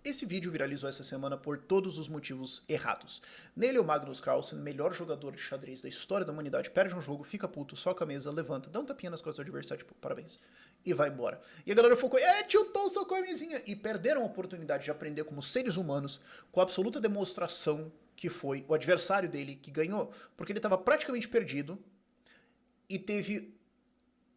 Esse vídeo viralizou essa semana por todos os motivos errados. Nele, o Magnus Carlsen, melhor jogador de xadrez da história da humanidade, perde um jogo, fica puto, soca a mesa, levanta, dá um tapinha nas costas do adversário, tipo, parabéns, e vai embora. E a galera focou, tiltou, socou a mesinha, e perderam a oportunidade de aprender como seres humanos com a absoluta demonstração que foi o adversário dele que ganhou, porque ele estava praticamente perdido e teve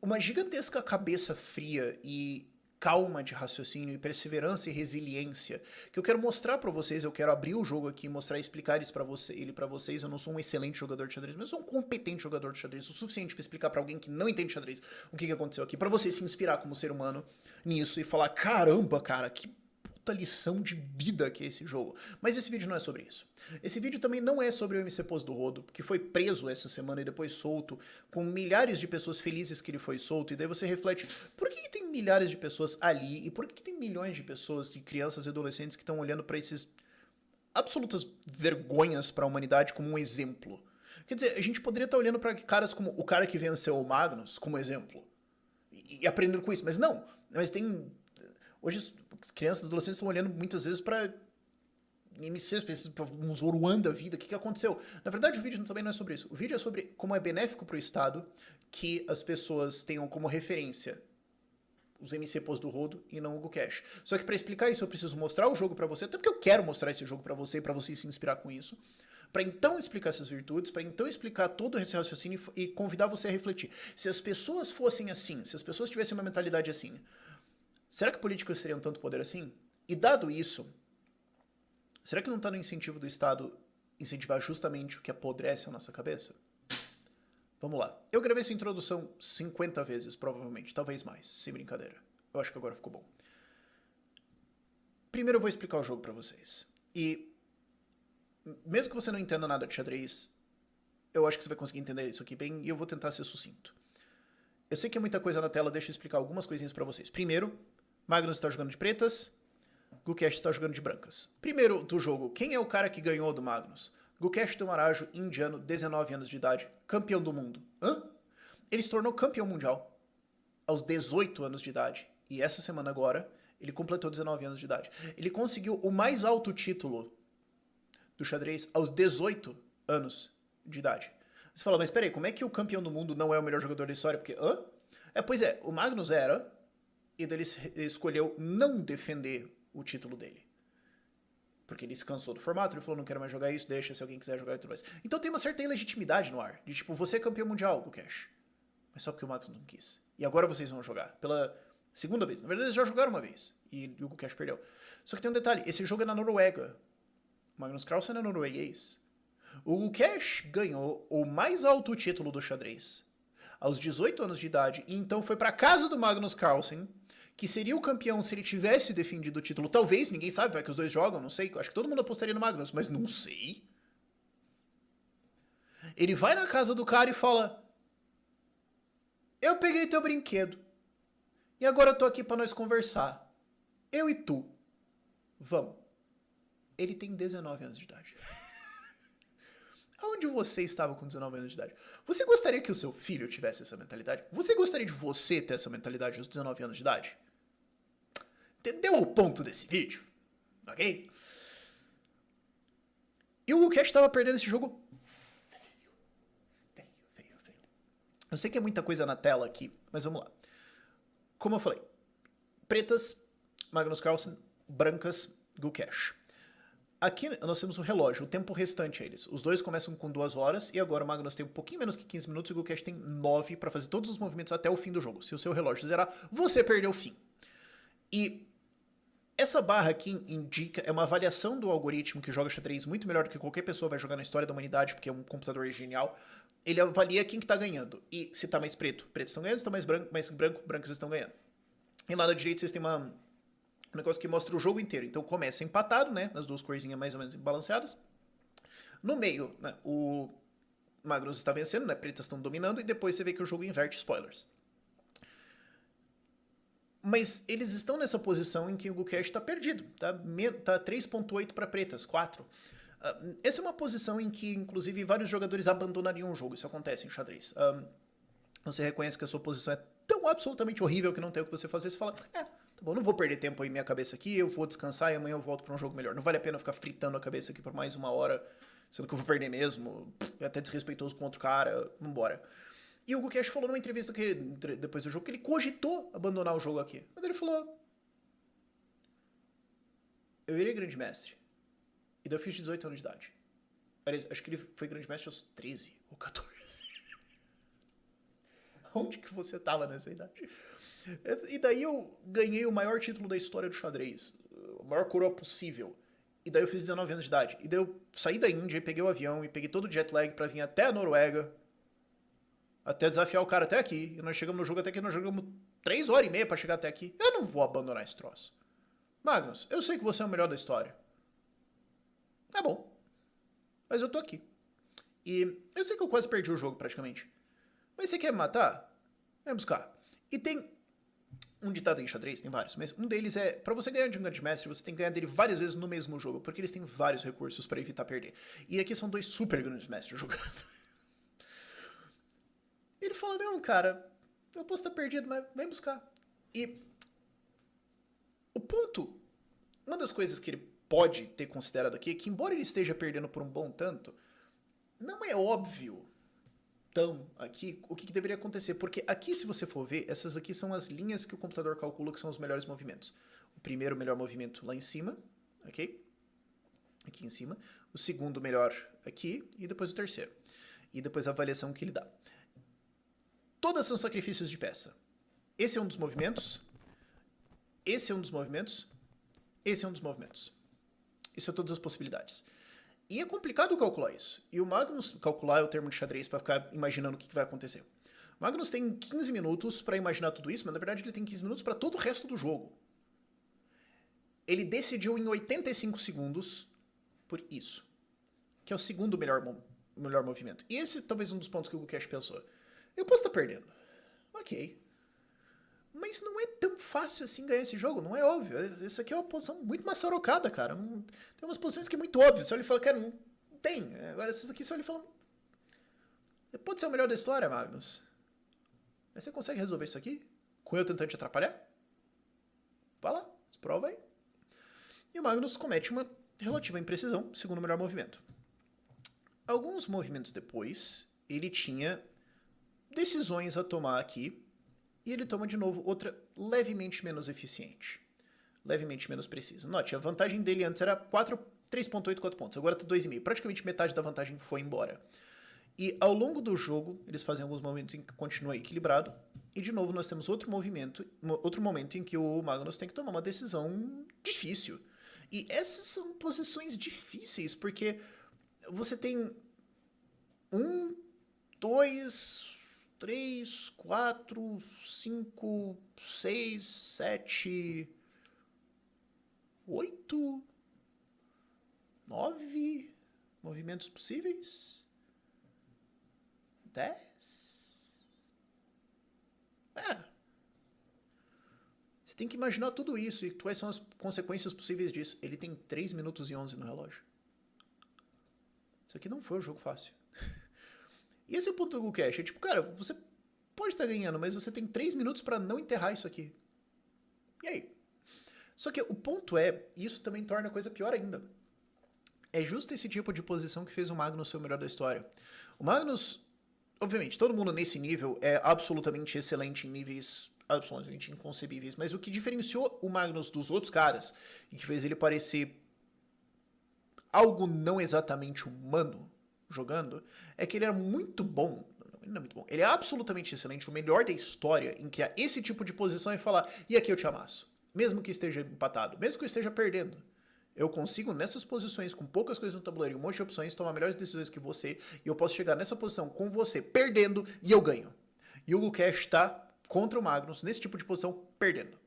uma gigantesca cabeça fria e calma de raciocínio e perseverança e resiliência que eu quero mostrar pra vocês. Eu quero abrir o jogo aqui, mostrar e explicar isso ele pra vocês. Eu não sou um excelente jogador de xadrez, mas eu sou um competente jogador de xadrez, o suficiente pra explicar pra alguém que não entende xadrez o que aconteceu aqui, pra você se inspirar como ser humano nisso e falar, caramba, cara, que puta lição de vida que é esse jogo. Mas esse vídeo não é sobre isso. Esse vídeo também não é sobre o MC Pose do Rodo, que foi preso essa semana e depois solto, com milhares de pessoas felizes que ele foi solto, e daí você reflete, por que tem milhares de pessoas ali, e por que tem milhões de pessoas, de crianças e adolescentes que estão olhando pra esses absolutas vergonhas pra humanidade como um exemplo? Quer dizer, a gente poderia estar olhando pra caras como o cara que venceu o Magnus como exemplo, e aprendendo com isso, mas não, mas tem... Hoje, crianças e adolescentes estão olhando muitas vezes para MCs, para um Zoruan da vida. O que aconteceu? Na verdade, o vídeo também não é sobre isso. O vídeo é sobre como é benéfico para o Estado que as pessoas tenham como referência os MC Pose do Rodo e não o Hugo Cash. Só que para explicar isso, eu preciso mostrar o jogo para você, até porque eu quero mostrar esse jogo para você se inspirar com isso, para então explicar essas virtudes, para então explicar todo esse raciocínio e convidar você a refletir. Se as pessoas fossem assim, se as pessoas tivessem uma mentalidade assim, será que políticos teriam tanto poder assim? E dado isso, será que não está no incentivo do Estado incentivar justamente o que apodrece a nossa cabeça? Vamos lá. Eu gravei essa introdução 50 vezes, provavelmente. Talvez mais, sem brincadeira. Eu acho que agora ficou bom. Primeiro eu vou explicar o jogo para vocês. E mesmo que você não entenda nada de xadrez, eu acho que você vai conseguir entender isso aqui bem, e eu vou tentar ser sucinto. Eu sei que é muita coisa na tela, deixa eu explicar algumas coisinhas para vocês. Primeiro, Magnus está jogando de pretas, Gukesh está jogando de brancas. Primeiro do jogo, quem é o cara que ganhou do Magnus? Gukesh do Marajo, indiano, 19 anos de idade, campeão do mundo. Hã? Ele se tornou campeão mundial aos 18 anos de idade. E essa semana agora, ele completou 19 anos de idade. Ele conseguiu o mais alto título do xadrez aos 18 anos de idade. Você fala, mas peraí, como é que o campeão do mundo não é o melhor jogador da história? Porque, pois é, o Magnus era, e daí ele escolheu não defender o título dele. Porque ele se cansou do formato, ele falou, não quero mais jogar isso, deixa se alguém quiser jogar e tudo mais. Então tem uma certa ilegitimidade no ar, de tipo, você é campeão mundial, Gukesh. Mas só porque o Magnus não quis. E agora vocês vão jogar, pela segunda vez. Na verdade, eles já jogaram uma vez, e o Gukesh perdeu. Só que tem um detalhe, esse jogo é na Noruega. O Magnus Carlsen é norueguês. O Gukesh ganhou o mais alto título do xadrez aos 18 anos de idade, e então foi para casa do Magnus Carlsen, que seria o campeão se ele tivesse defendido o título. Talvez, ninguém sabe, vai que os dois jogam, não sei. Acho que todo mundo apostaria no Magnus, mas não sei. Ele vai na casa do cara e fala, eu peguei teu brinquedo, e agora eu tô aqui para nós conversar. Eu e tu. Vamos. Ele tem 19 anos de idade. Aonde você estava com 19 anos de idade? Você gostaria que o seu filho tivesse essa mentalidade? Você gostaria de você ter essa mentalidade aos 19 anos de idade? Entendeu o ponto desse vídeo? Ok? E o Gukesh estava perdendo esse jogo feio. Eu sei que é muita coisa na tela aqui, mas vamos lá. Como eu falei, pretas, Magnus Carlsen, brancas, Gukesh. Aqui nós temos o relógio, o tempo restante a eles. Os dois começam com 2 horas, e agora o Magnus tem um pouquinho menos que 15 minutos e o Gukesh tem 9 para fazer todos os movimentos até o fim do jogo. Se o seu relógio zerar, você perdeu o fim. E essa barra aqui indica, é uma avaliação do algoritmo que joga xadrez muito melhor do que qualquer pessoa vai jogar na história da humanidade, porque é um computador genial. Ele avalia quem que tá ganhando. E se tá mais preto, pretos estão ganhando, se tá mais branco, brancos estão ganhando. E lá na direita vocês têm um negócio que mostra o jogo inteiro. Então começa empatado, né? As duas corzinhas mais ou menos balanceadas. No meio, né, o Magnus está vencendo, né? Pretas estão dominando. E depois você vê que o jogo inverte, spoilers. Mas eles estão nessa posição em que o Gukesh está perdido. Tá 3.8 para pretas, 4. Essa é uma posição em que, inclusive, vários jogadores abandonariam o jogo. Isso acontece em xadrez. Você reconhece que a sua posição é tão absolutamente horrível que não tem o que você fazer. Você fala, Tá bom, não vou perder tempo em minha cabeça aqui, eu vou descansar e amanhã eu volto pra um jogo melhor. Não vale a pena ficar fritando a cabeça aqui por mais uma hora, sendo que eu vou perder mesmo. É até desrespeitoso com outro cara, vambora. E o Hugo Cash falou numa entrevista que, depois do jogo que ele cogitou abandonar o jogo aqui. Mas ele falou: eu irei grande mestre. E daí eu fiz 18 anos de idade. Acho que ele foi grande mestre aos 13 ou 14. Onde que você tava nessa idade? E daí eu ganhei o maior título da história do xadrez. A maior coroa possível. E daí eu fiz 19 anos de idade. E daí eu saí da Índia e peguei o avião e peguei todo o jet lag pra vir até a Noruega. Até desafiar o cara até aqui. E nós chegamos no jogo até que nós jogamos 3 horas e meia pra chegar até aqui. Eu não vou abandonar esse troço. Magnus, eu sei que você é o melhor da história. Tá bom. Mas eu tô aqui. E eu sei que eu quase perdi o jogo praticamente. Mas você quer me matar? Vem buscar. E tem um ditado em xadrez, tem vários, mas um deles é: pra você ganhar de um grande mestre, você tem que ganhar dele várias vezes no mesmo jogo, porque eles têm vários recursos pra evitar perder. E aqui são 2 super grandes mestres jogando. Ele fala: não, cara, eu posso estar perdido, mas vem buscar. E o ponto, uma das coisas que ele pode ter considerado aqui é que, embora ele esteja perdendo por um bom tanto, não é óbvio aqui o que deveria acontecer, porque aqui, se você for ver, essas aqui são as linhas que o computador calcula que são os melhores movimentos. O primeiro melhor movimento lá em cima, ok? Aqui em cima. O segundo melhor aqui e depois o terceiro. E depois a avaliação que ele dá. Todas são sacrifícios de peça. Esse é um dos movimentos. Esse é um dos movimentos. Esse é um dos movimentos. Isso são todas as possibilidades. E é complicado calcular isso. E o Magnus, calcular é o termo de xadrez para ficar imaginando o que vai acontecer. O Magnus tem 15 minutos para imaginar tudo isso, mas na verdade ele tem 15 minutos para todo o resto do jogo. Ele decidiu em 85 segundos por isso. Que é o segundo melhor movimento. E esse talvez um dos pontos que o Hugo Cash pensou. Eu posso estar perdendo. Ok. Mas não é tão fácil assim ganhar esse jogo, não é óbvio. Isso aqui é uma posição muito maçarocada, cara. Tem umas posições que é muito óbvio. Você olha e fala, cara, não tem. Agora essas aqui você olha e fala, pode ser o melhor da história, Magnus. Mas você consegue resolver isso aqui? Com eu tentando te atrapalhar? Vai lá, prova aí. E o Magnus comete uma relativa imprecisão, segundo o melhor movimento. Alguns movimentos depois, ele tinha decisões a tomar aqui. E ele toma de novo outra levemente menos eficiente. Levemente menos precisa. Note, a vantagem dele antes era 3.8, 4 pontos. Agora tá 2,5. Praticamente metade da vantagem foi embora. E ao longo do jogo, eles fazem alguns momentos em que continua equilibrado. E de novo nós temos outro momento em que o Magnus tem que tomar uma decisão difícil. E essas são posições difíceis, porque você tem 2, 3, 4, 5, 6, 7, 8, 9 movimentos possíveis? 10? Você tem que imaginar tudo isso e quais são as consequências possíveis disso. Ele tem 3 minutos e 11 no relógio. Isso aqui não foi um jogo fácil. E esse é o ponto do Hugo Cash. É tipo, cara, você pode estar ganhando, mas você tem 3 minutos para não enterrar isso aqui. E aí? Só que o ponto é, isso também torna a coisa pior ainda. É justo esse tipo de posição que fez o Magnus ser o melhor da história. O Magnus, obviamente, todo mundo nesse nível é absolutamente excelente em níveis absolutamente inconcebíveis, mas o que diferenciou o Magnus dos outros caras e que fez ele parecer algo não exatamente humano jogando, é que ele era muito bom. Ele não é muito bom. Ele é absolutamente excelente, o melhor da história em criar esse tipo de posição e falar, e aqui eu te amasso. Mesmo que esteja empatado, mesmo que eu esteja perdendo. Eu consigo, nessas posições, com poucas coisas no tabuleiro e um monte de opções, tomar melhores decisões que você, e eu posso chegar nessa posição com você perdendo e eu ganho. E o Hugo Cash está contra o Magnus, nesse tipo de posição, perdendo.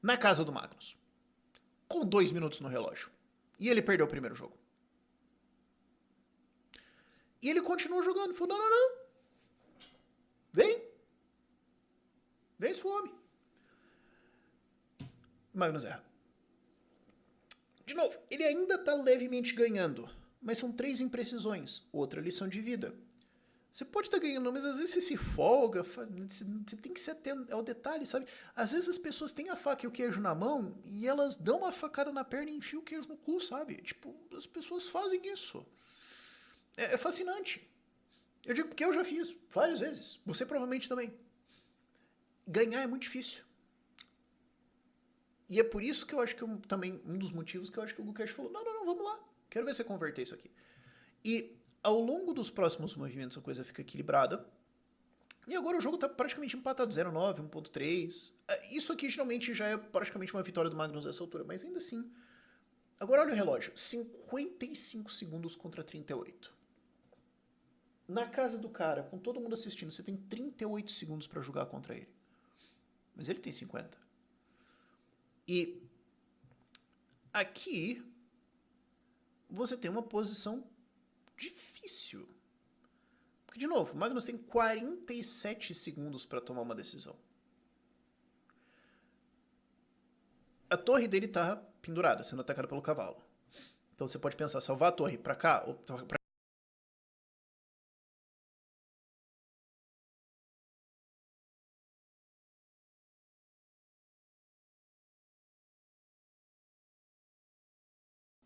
Na casa do Magnus. Com 2 minutos no relógio. E ele perdeu o primeiro jogo. E ele continua jogando. Falou, não. Vem. Vem, se fome. Magnus erra. De novo, ele ainda está levemente ganhando. Mas são 3 imprecisões. Outra lição de vida. Você pode estar ganhando, mas às vezes você se folga, você tem que se ater ao detalhe, sabe? Às vezes as pessoas têm a faca e o queijo na mão e elas dão uma facada na perna e enfiam o queijo no cu, sabe? Tipo, as pessoas fazem isso. É fascinante. Eu digo porque eu já fiz várias vezes. Você provavelmente também. Ganhar é muito difícil. E é por isso que eu acho que também, um dos motivos que eu acho que o Gukesh falou, não, vamos lá. Quero ver você converter isso aqui. E ao longo dos próximos movimentos a coisa fica equilibrada. E agora o jogo tá praticamente empatado, 0,9, 1,3. Isso aqui geralmente já é praticamente uma vitória do Magnus nessa altura, mas ainda assim. Agora olha o relógio, 55 segundos contra 38. Na casa do cara, com todo mundo assistindo, você tem 38 segundos pra jogar contra ele. Mas ele tem 50. E aqui você tem uma posição difícil. Porque, de novo, o Magnus tem 47 segundos para tomar uma decisão. A torre dele tá pendurada, sendo atacada pelo cavalo. Então você pode pensar, salvar a torre para cá ou pra...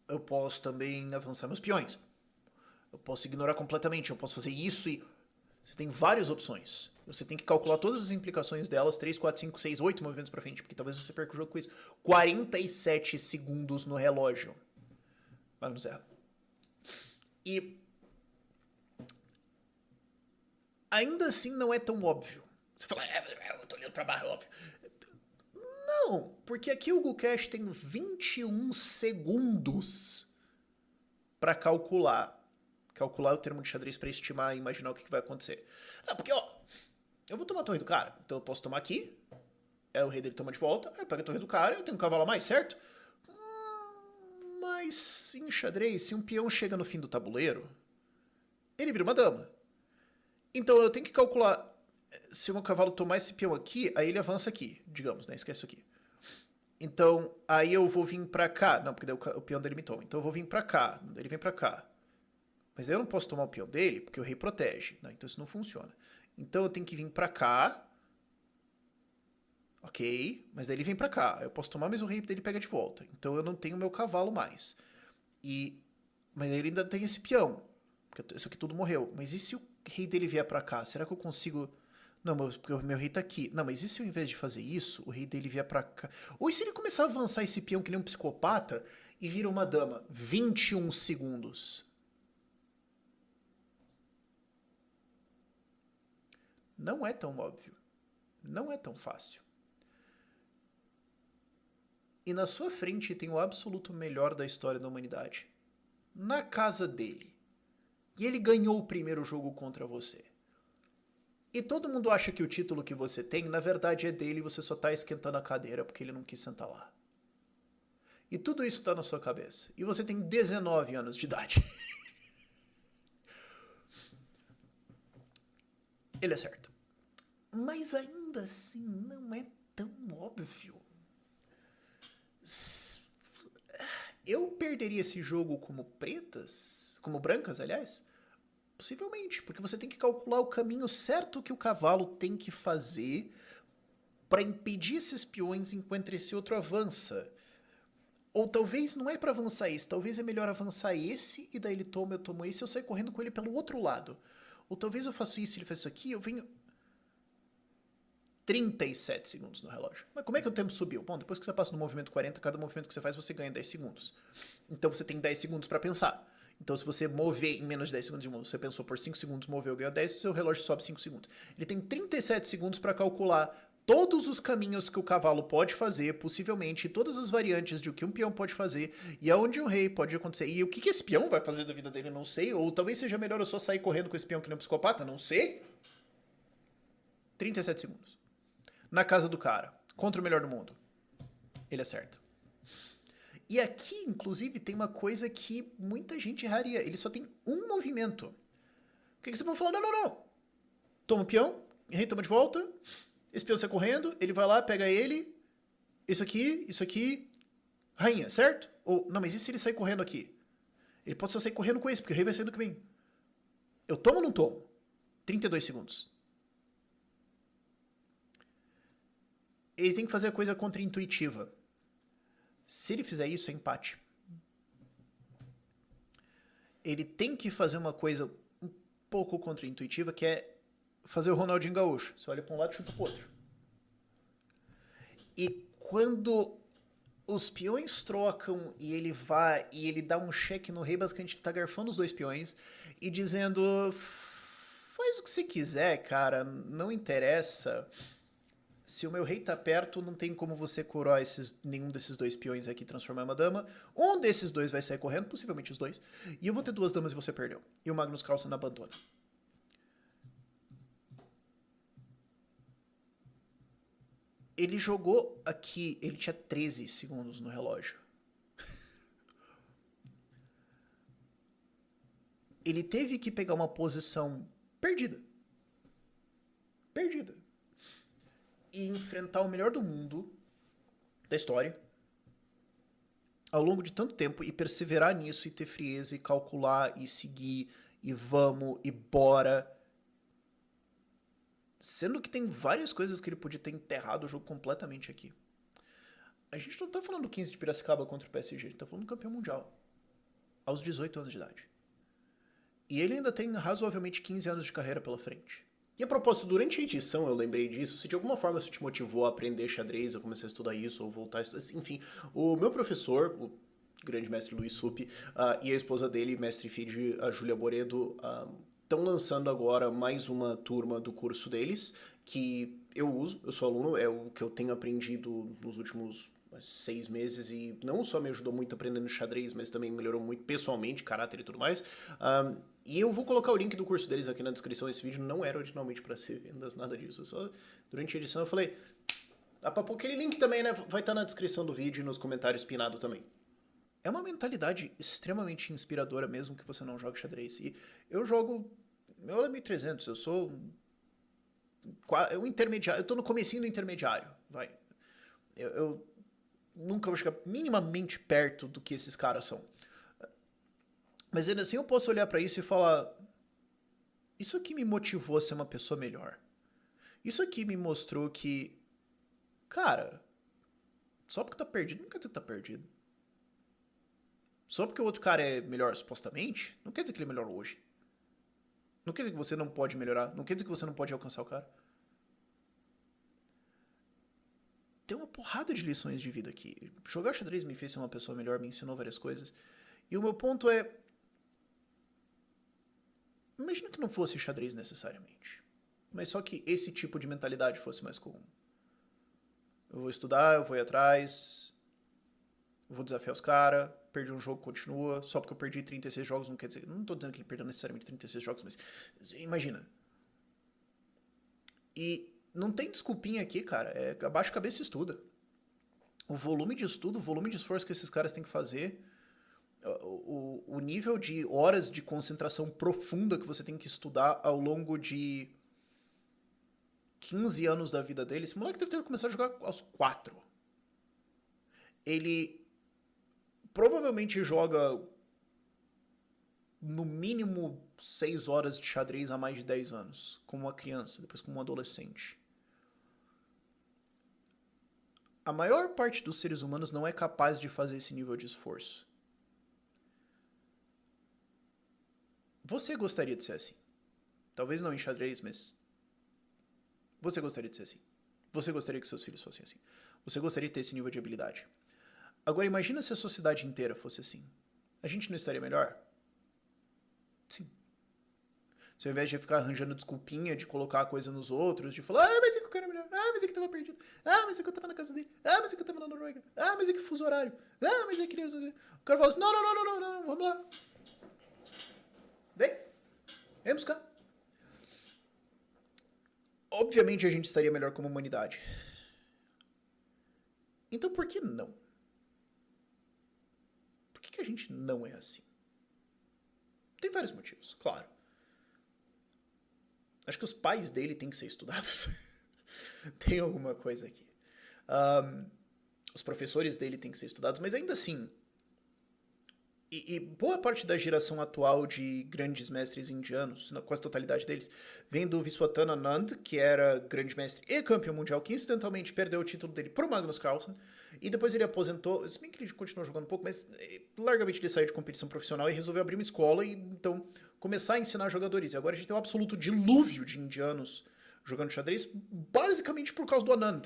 Eu posso também avançar meus peões. Eu posso ignorar completamente, eu posso fazer isso e... Você tem várias opções. Você tem que calcular todas as implicações delas, 3, 4, 5, 6, 8 movimentos pra frente, porque talvez você perca o jogo com isso. 47 segundos no relógio. Magnus erra. E... ainda assim não é tão óbvio. Você fala, eu tô olhando pra barra, é óbvio. Não, porque aqui o Gukesh tem 21 segundos pra calcular. Calcular o termo de xadrez pra estimar e imaginar o que vai acontecer. Não, porque, ó, eu vou tomar a torre do cara. Então eu posso tomar aqui. O rei dele toma de volta. Aí eu pego a torre do cara e eu tenho um cavalo a mais, certo? Mas em xadrez, se um peão chega no fim do tabuleiro, ele vira uma dama. Então eu tenho que calcular... Se o meu cavalo tomar esse peão aqui, aí ele avança aqui, digamos, né? Esquece isso aqui. Então, aí eu vou vir pra cá. Não, porque daí o peão dele me toma. Então eu vou vir pra cá. Ele vem pra cá. Mas eu não posso tomar o peão dele, porque o rei protege. Não, então isso não funciona. Então eu tenho que vir pra cá. Ok, mas daí ele vem pra cá. Eu posso tomar, mas o rei dele pega de volta. Então eu não tenho meu cavalo mais. Mas ele ainda tem esse peão. Porque isso aqui tudo morreu. Mas e se o rei dele vier pra cá? Será que eu consigo... Não, porque o meu rei tá aqui. Não, mas e se ao invés de fazer isso, o rei dele vier pra cá? Ou e se ele começar a avançar esse peão que nem um psicopata e vira uma dama? 21 segundos. Não é tão óbvio. Não é tão fácil. E na sua frente tem o absoluto melhor da história da humanidade. Na casa dele. E ele ganhou o primeiro jogo contra você. E todo mundo acha que o título que você tem, na verdade, é dele e você só tá esquentando a cadeira porque ele não quis sentar lá. E tudo isso tá na sua cabeça. E você tem 19 anos de idade. Ele acerta. Mas ainda assim, não é tão óbvio. Eu perderia esse jogo como pretas? Como brancas, aliás? Possivelmente, porque você tem que calcular o caminho certo que o cavalo tem que fazer para impedir esses peões enquanto esse outro avança. Ou talvez não é para avançar esse, talvez é melhor avançar esse e daí ele toma, eu tomo esse e eu saio correndo com ele pelo outro lado. Ou talvez eu faço isso, ele faz isso aqui, eu venho... 37 segundos no relógio. Mas como é que o tempo subiu? Bom, depois que você passa no movimento 40, cada movimento que você faz, você ganha 10 segundos. Então você tem 10 segundos para pensar. Então se você mover em menos de 10 segundos de mundo, você pensou por 5 segundos, moveu, ganhou 10, seu relógio sobe 5 segundos. Ele tem 37 segundos para calcular todos os caminhos que o cavalo pode fazer, possivelmente, todas as variantes de o que um peão pode fazer, e aonde o rei pode acontecer. E o que esse peão vai fazer da vida dele, não sei. Ou talvez seja melhor eu só sair correndo com esse peão que nem um psicopata, não sei. 37 segundos. Na casa do cara, contra o melhor do mundo. Ele acerta. E aqui, inclusive, tem uma coisa que muita gente erraria. Ele só tem um movimento. O que você pode falar? Não. Toma o peão, rei toma de volta, esse peão sai correndo, ele vai lá, pega ele, isso aqui, rainha, certo? Ou, não, mas e se ele sair correndo aqui? Ele pode só sair correndo com esse, porque o rei vai sair do caminho. Eu tomo ou não tomo? 32 segundos. Ele tem que fazer a coisa contra-intuitiva. Se ele fizer isso, é empate. Ele tem que fazer uma coisa um pouco contra-intuitiva, que é fazer o Ronaldinho Gaúcho. Você olha para um lado e chuta para o outro. E quando os peões trocam e ele vai e ele dá um cheque no rei, basicamente ele tá garfando os dois peões e dizendo: faz o que você quiser, cara, não interessa. Se o meu rei tá perto, não tem como você coroar nenhum desses dois peões aqui e transformar em uma dama. Um desses dois vai sair correndo, possivelmente os dois. E eu vou ter duas damas e você perdeu. E o Magnus Carlsen abandona. Ele jogou aqui, ele tinha 13 segundos no relógio. Ele teve que pegar uma posição perdida. Perdida. E enfrentar o melhor do mundo, da história, ao longo de tanto tempo, e perseverar nisso, e ter frieza, e calcular, e seguir, e vamos, e bora. Sendo que tem várias coisas que ele podia ter enterrado o jogo completamente aqui. A gente não tá falando do 15 de Piracicaba contra o PSG, a gente tá falando do campeão mundial. Aos 18 anos de idade. E ele ainda tem razoavelmente 15 anos de carreira pela frente. E a propósito, durante a edição eu lembrei disso, se de alguma forma isso te motivou a aprender xadrez, a começar a estudar isso, ou voltar a estudar, enfim, o meu professor, o grande mestre Luiz Supi, e a esposa dele, mestre Fide, a Júlia Boredo, estão lançando agora mais uma turma do curso deles, que eu uso, eu sou aluno, é o que eu tenho aprendido nos últimos 6 meses e não só me ajudou muito aprendendo xadrez, mas também melhorou muito pessoalmente, caráter e tudo mais. E eu vou colocar o link do curso deles aqui na descrição. Esse vídeo não era originalmente para ser vendas, nada disso. Só durante a edição eu falei, dá pra pôr aquele link também, né? Vai estar na descrição do vídeo e nos comentários pinado também. É uma mentalidade extremamente inspiradora mesmo que você não jogue xadrez. E eu jogo... Meu é 1300, eu sou um intermediário. Eu tô no comecinho do intermediário, vai. Eu nunca vou chegar minimamente perto do que esses caras são. Mas ainda assim eu posso olhar pra isso e falar... Isso aqui me motivou a ser uma pessoa melhor. Isso aqui me mostrou que... Cara... Só porque tá perdido não quer dizer que tá perdido. Só porque o outro cara é melhor supostamente, não quer dizer que ele é melhor hoje. Não quer dizer que você não pode melhorar. Não quer dizer que você não pode alcançar o cara. Tem uma porrada de lições de vida aqui. Jogar xadrez me fez ser uma pessoa melhor, me ensinou várias coisas. E o meu ponto é... Imagina que não fosse xadrez necessariamente. Mas só que esse tipo de mentalidade fosse mais comum. Eu vou estudar, eu vou ir atrás... Eu vou desafiar os caras, perdi um jogo, continua. Só porque eu perdi 36 jogos não quer dizer... Não tô dizendo que ele perdeu necessariamente 36 jogos, mas... Imagina. E não tem desculpinha aqui, cara. É abaixa a cabeça e estuda. O volume de estudo, o volume de esforço que esses caras têm que fazer... O nível de horas de concentração profunda que você tem que estudar ao longo de 15 anos da vida dele. Esse moleque deve ter começado a jogar aos 4. Ele provavelmente joga no mínimo 6 horas de xadrez há mais de 10 anos, como uma criança, depois como um adolescente. A maior parte dos seres humanos não é capaz de fazer esse nível de esforço. Você gostaria de ser assim. Talvez não em xadrez, mas... Você gostaria de ser assim. Você gostaria que seus filhos fossem assim. Você gostaria de ter esse nível de habilidade. Agora imagina se a sociedade inteira fosse assim. A gente não estaria melhor? Sim. Se ao invés de ficar arranjando desculpinha, de colocar a coisa nos outros, de falar, mas é que o cara é melhor, mas é que tava perdido, mas é que eu tava na casa dele, mas é que eu tava na Noruega, mas é que fuso horário, mas é que... O cara fala assim, não, vamos lá. Vem buscar. Obviamente a gente estaria melhor como humanidade. Então por que não? Por que a gente não é assim? Tem vários motivos, claro. Acho que os pais dele têm que ser estudados. Tem alguma coisa aqui. Os professores dele têm que ser estudados, mas ainda assim... E boa parte da geração atual de grandes mestres indianos, quase a totalidade deles, vem do Viswatana Anand, que era grande mestre e campeão mundial, que incidentalmente perdeu o título dele pro Magnus Carlsen, e depois ele aposentou, se bem que ele continuou jogando um pouco, mas largamente ele saiu de competição profissional e resolveu abrir uma escola e então começar a ensinar jogadores. E agora a gente tem um absoluto dilúvio de indianos jogando xadrez, basicamente por causa do Anand,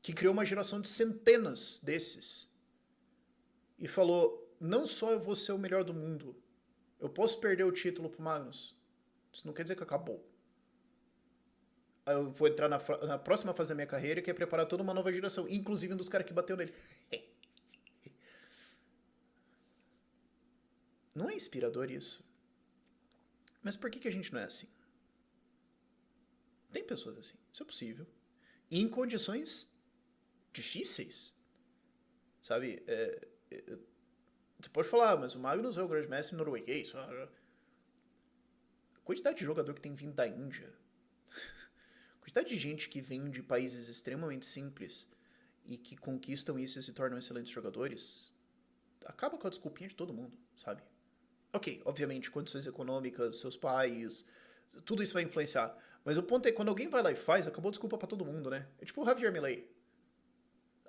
que criou uma geração de centenas desses. E falou, não só eu vou ser o melhor do mundo, eu posso perder o título pro Magnus. Isso não quer dizer que acabou. Eu vou entrar na próxima fase da minha carreira, que é preparar toda uma nova geração, inclusive um dos caras que bateu nele. Não é inspirador isso? Mas por que a gente não é assim? Tem pessoas assim, isso é possível. E em condições difíceis. Sabe? Você pode falar, mas o Magnus é o grande mestre norueguês. A quantidade de jogador que tem vindo da Índia. A quantidade de gente que vem de países extremamente simples e que conquistam isso e se tornam excelentes jogadores, acaba com a desculpinha de todo mundo, sabe? Ok, obviamente, condições econômicas, seus pais, tudo isso vai influenciar. Mas o ponto é que quando alguém vai lá e faz, acabou a desculpa pra todo mundo, né? É tipo o Javier Milei.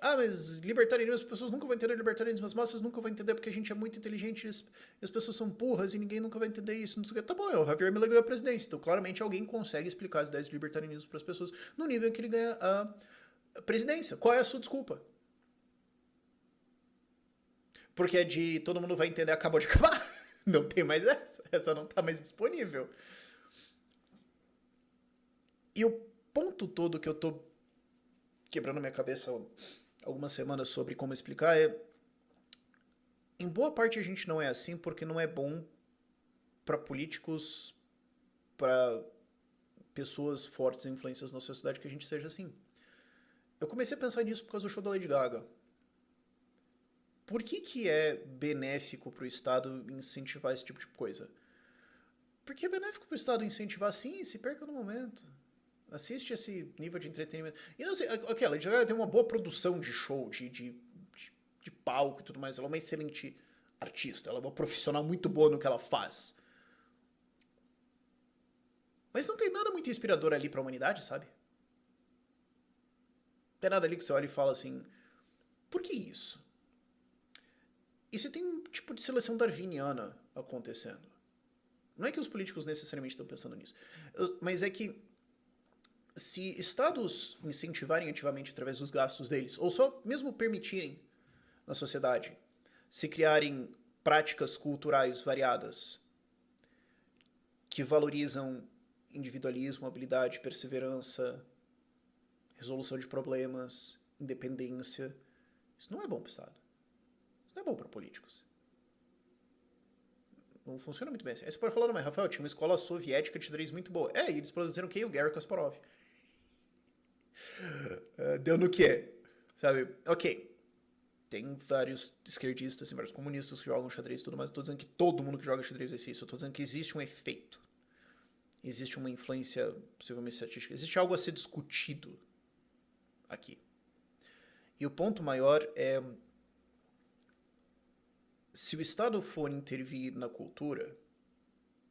Ah, mas libertarianismo, as pessoas nunca vão entender libertarianismo, as massas nunca vão entender porque a gente é muito inteligente e as pessoas são burras e ninguém nunca vai entender isso. Não sei o que. Tá bom, o Javier Milei ganhou a presidência, então claramente alguém consegue explicar as ideias de libertarianismo para as pessoas no nível em que ele ganha a presidência. Qual é a sua desculpa? Porque é de todo mundo vai entender, acabou de acabar. Não tem mais essa não tá mais disponível. E o ponto todo que eu tô quebrando minha cabeça algumas semanas sobre como explicar é, em boa parte a gente não é assim porque não é bom para políticos, para pessoas fortes e influências na sociedade que a gente seja assim. Eu comecei a pensar nisso por causa do show da Lady Gaga. Por que é benéfico pro Estado incentivar esse tipo de coisa? Porque é benéfico pro Estado incentivar sim, se perca no momento. Assiste esse nível de entretenimento. E não sei, ok, a Lady Gaga tem uma boa produção de show, de palco e tudo mais. Ela é uma excelente artista, ela é uma profissional muito boa no que ela faz. Mas não tem nada muito inspirador ali pra humanidade, sabe? Não tem nada ali que você olha e fala assim, por que isso? E você tem um tipo de seleção darwiniana acontecendo. Não é que os políticos necessariamente estão pensando nisso, mas é que se estados incentivarem ativamente através dos gastos deles, ou só mesmo permitirem na sociedade se criarem práticas culturais variadas que valorizam individualismo, habilidade, perseverança, resolução de problemas, independência, isso não é bom para o Estado. Isso não é bom para políticos. Não funciona muito bem assim. Aí você pode falar, não, mas Rafael, tinha uma escola soviética de xadrez muito boa. E eles produziram o quê? O Garry Kasparov. Deu no quê? Sabe? Ok. Tem vários esquerdistas, assim, vários comunistas que jogam xadrez e tudo mais. Eu tô dizendo que todo mundo que joga xadrez é isso. Eu tô dizendo que existe um efeito. Existe uma influência, possivelmente estatística. Existe algo a ser discutido aqui. E o ponto maior é, se o Estado for intervir na cultura,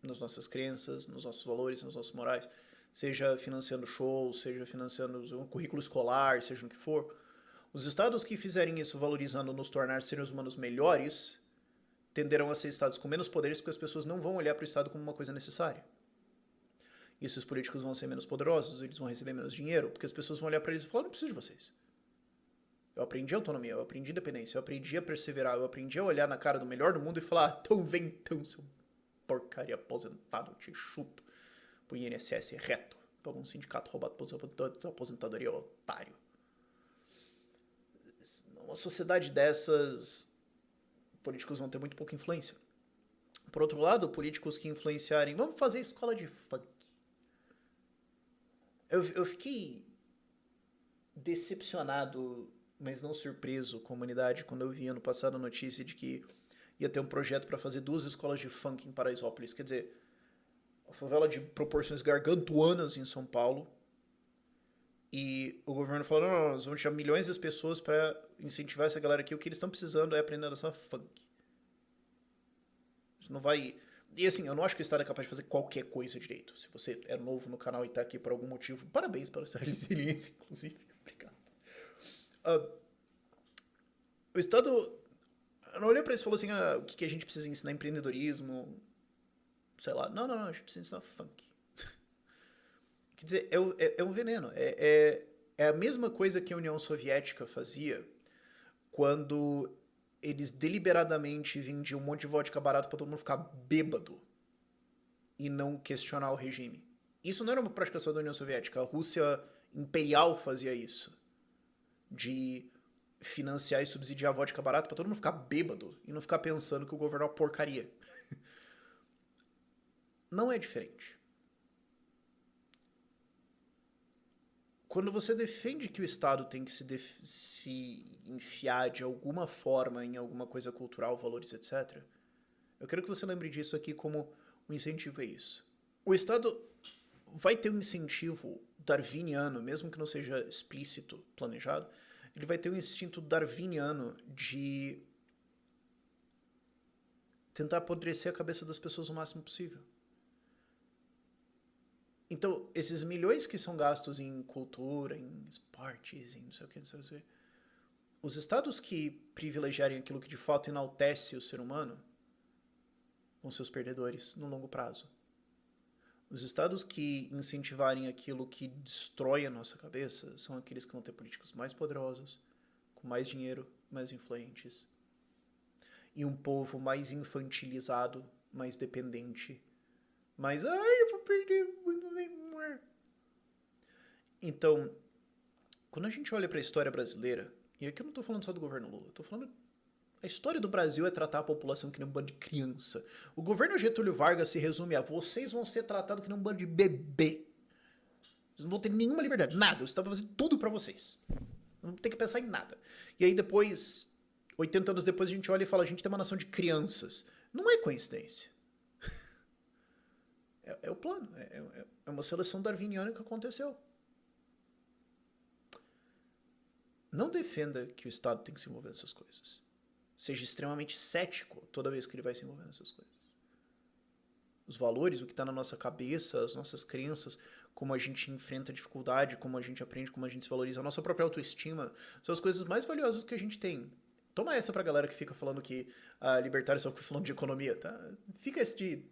nas nossas crenças, nos nossos valores, nos nossos morais, seja financiando shows, seja financiando um currículo escolar, seja no que for, os estados que fizerem isso valorizando nos tornar seres humanos melhores tenderão a ser estados com menos poderes porque as pessoas não vão olhar para o Estado como uma coisa necessária. E esses políticos vão ser menos poderosos, eles vão receber menos dinheiro, porque as pessoas vão olhar para eles e falar, não preciso de vocês. Eu aprendi autonomia, eu aprendi independência, eu aprendi a perseverar, eu aprendi a olhar na cara do melhor do mundo e falar, então vem então, seu porcaria aposentado, eu te chuto pro INSS reto, pra algum sindicato roubado pra aposentadoria, otário. Uma sociedade dessas, políticos vão ter muito pouca influência. Por outro lado, políticos que influenciarem, vamos fazer escola de funk. Eu fiquei decepcionado, mas não surpreso com a humanidade quando eu vi ano passado a notícia de que ia ter um projeto para fazer 2 escolas de funk em Paraisópolis. Quer dizer, uma favela de proporções gargantuanas em São Paulo. E o governo falou, não, nós vamos tirar milhões de pessoas para incentivar essa galera aqui. O que eles estão precisando é aprender a dançar funk. Não vai... E assim, eu não acho que o Estado é capaz de fazer qualquer coisa direito. Se você é novo no canal e tá aqui por algum motivo, parabéns pela essa resiliência, inclusive. Obrigado. O Estado... Eu não olhei pra isso e falou assim, o que a gente precisa ensinar? Empreendedorismo, sei lá. Não, a gente precisa ensinar funk. Quer dizer, é um veneno. É a mesma coisa que a União Soviética fazia quando eles deliberadamente vendiam um monte de vodka barato pra todo mundo ficar bêbado e não questionar o regime. Isso não era uma prática só da União Soviética. A Rússia imperial fazia isso. De financiar e subsidiar vodka barato pra todo mundo ficar bêbado e não ficar pensando que o governo é uma porcaria. Não é diferente. Quando você defende que o Estado tem que se enfiar de alguma forma em alguma coisa cultural, valores, etc., eu quero que você lembre disso aqui como um incentivo a isso. O Estado vai ter um incentivo darwiniano, mesmo que não seja explícito, planejado, ele vai ter um instinto darwiniano de tentar apodrecer a cabeça das pessoas o máximo possível. Então, esses milhões que são gastos em cultura, em esportes, em não sei o que, os estados que privilegiarem aquilo que de fato enaltece o ser humano vão ser os perdedores no longo prazo. Os estados que incentivarem aquilo que destrói a nossa cabeça são aqueles que vão ter políticos mais poderosos, com mais dinheiro, mais influentes, e um povo mais infantilizado, mais dependente, mais, eu vou perder, não sei more. Então, quando a gente olha para a história brasileira, e aqui eu não estou falando só do governo Lula, eu estou falando... A história do Brasil é tratar a população que nem um bando de criança. O governo Getúlio Vargas se resume a vocês vão ser tratados que nem um bando de bebê. Vocês não vão ter nenhuma liberdade, nada. Eu estava fazendo tudo para vocês. Não tem que pensar em nada. E aí depois, 80 anos depois, a gente olha e fala, a gente tem uma nação de crianças. Não é coincidência. É o plano. É uma seleção darwiniana que aconteceu. Não defenda que o Estado tem que se envolver nessas coisas. Seja extremamente cético toda vez que ele vai se envolver nessas coisas. Os valores, o que está na nossa cabeça, as nossas crenças, como a gente enfrenta a dificuldade, como a gente aprende, como a gente se valoriza, a nossa própria autoestima, são as coisas mais valiosas que a gente tem. Toma essa pra galera que fica falando que a libertária só fica falando de economia, tá? Fica esse de...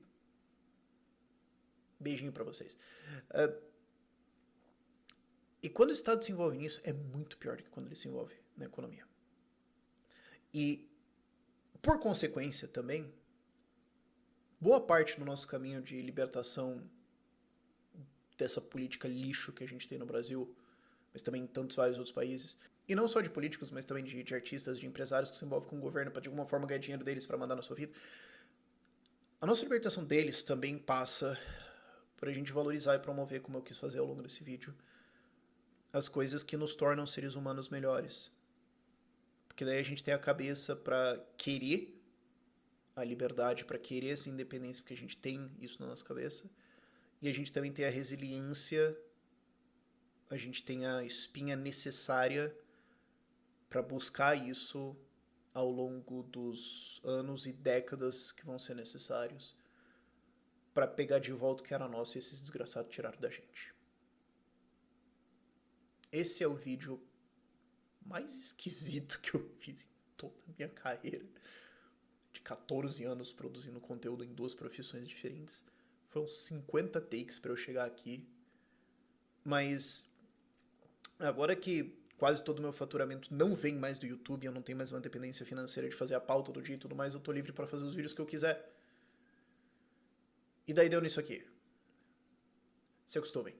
beijinho pra vocês. E quando o Estado se envolve nisso, é muito pior do que quando ele se envolve na economia. E por consequência, também, boa parte do nosso caminho de libertação dessa política lixo que a gente tem no Brasil, mas também em tantos vários outros países, e não só de políticos, mas também de artistas, de empresários que se envolvem com o governo para de alguma forma ganhar dinheiro deles para mandar na sua vida, a nossa libertação deles também passa por a gente valorizar e promover, como eu quis fazer ao longo desse vídeo, as coisas que nos tornam seres humanos melhores. Porque daí a gente tem a cabeça para querer a liberdade, para querer essa independência, porque a gente tem isso na nossa cabeça. E a gente também tem a resiliência, a gente tem a espinha necessária para buscar isso ao longo dos anos e décadas que vão ser necessários para pegar de volta o que era nosso e esses desgraçados tiraram da gente. Esse é o vídeo mais esquisito que eu fiz em toda a minha carreira de 14 anos produzindo conteúdo em 2 profissões diferentes. Foram 50 takes para eu chegar aqui. Mas agora que quase todo o meu faturamento não vem mais do YouTube, eu não tenho mais uma dependência financeira de fazer a pauta do dia e tudo mais, eu tô livre para fazer os vídeos que eu quiser. E daí deu nisso aqui. Se acostumem.